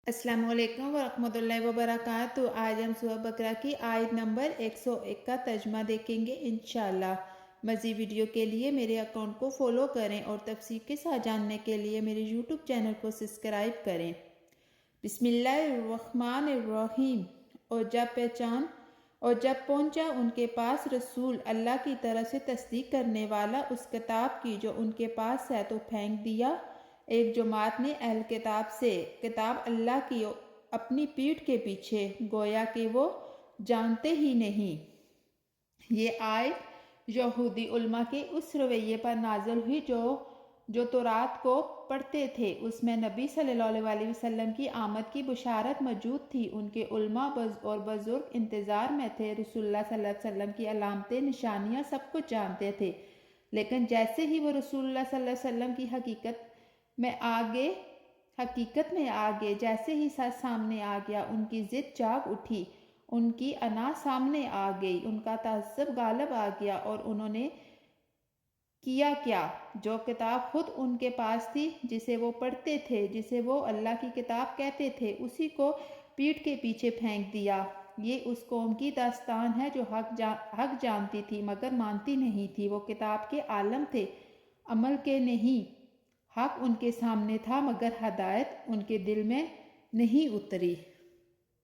अस्सलाम वालेकुम वरहमतुल्लाहि वबरकातुहू। आज हम सूरह बकरा की आयत नंबर 101 का तर्जुमा देखेंगे इंशाअल्लाह। मज़ीद वीडियो के लिए मेरे अकाउंट को फॉलो करें और तफसीर के साथ जानने के लिए मेरे यूट्यूब चैनल को सब्सक्राइब करें। बिस्मिल्लाहिर्रहमानिर्रहीम। और जब पहुंचा उनके पास रसूल अल्लाह की तरफ से तस्दीक करने वाला उस किताब की जो उनके पास है तो फेंक दिया एक जमात ने अहल किताब से किताब अल्लाह की अपनी पीठ के पीछे, गोया कि वो जानते ही नहीं। ये आयत यहूदी उलमा के उस रवैये पर नाज़िल हुई जो तौरात को पढ़ते थे। उसमें नबी सल्लल्लाहु अलैहि वसल्लम की आमद की बुशारत मौजूद थी। उनके उलमा और बुजुर्ग इंतज़ार में थे। रसूलुल्लाह सल्लल्लाहु अलैहि वसल्लम की अलामतें निशानियाँ सब कुछ जानते थे, लेकिन जैसे ही वो रसूलुल्लाह सल्लल्लाहु अलैहि वसल्लम की हकीकत में आगे जैसे ही सच सामने आ गया, उनकी जिद जाग उठी, उनकी अना सामने आ गई, उनका तअस्सुब गालिब आ गया और उन्होंने किया क्या? जो किताब खुद उनके पास थी, जिसे वो पढ़ते थे, जिसे वो अल्लाह की किताब कहते थे, उसी को पीठ के पीछे फेंक दिया। ये उस कौम की दास्तान है जो हक जानती थी मगर मानती नहीं थी। वो किताब के आलम थे, अमल के नहीं। हक उनके सामने था मगर हदायत उनके दिल में नहीं उतरी।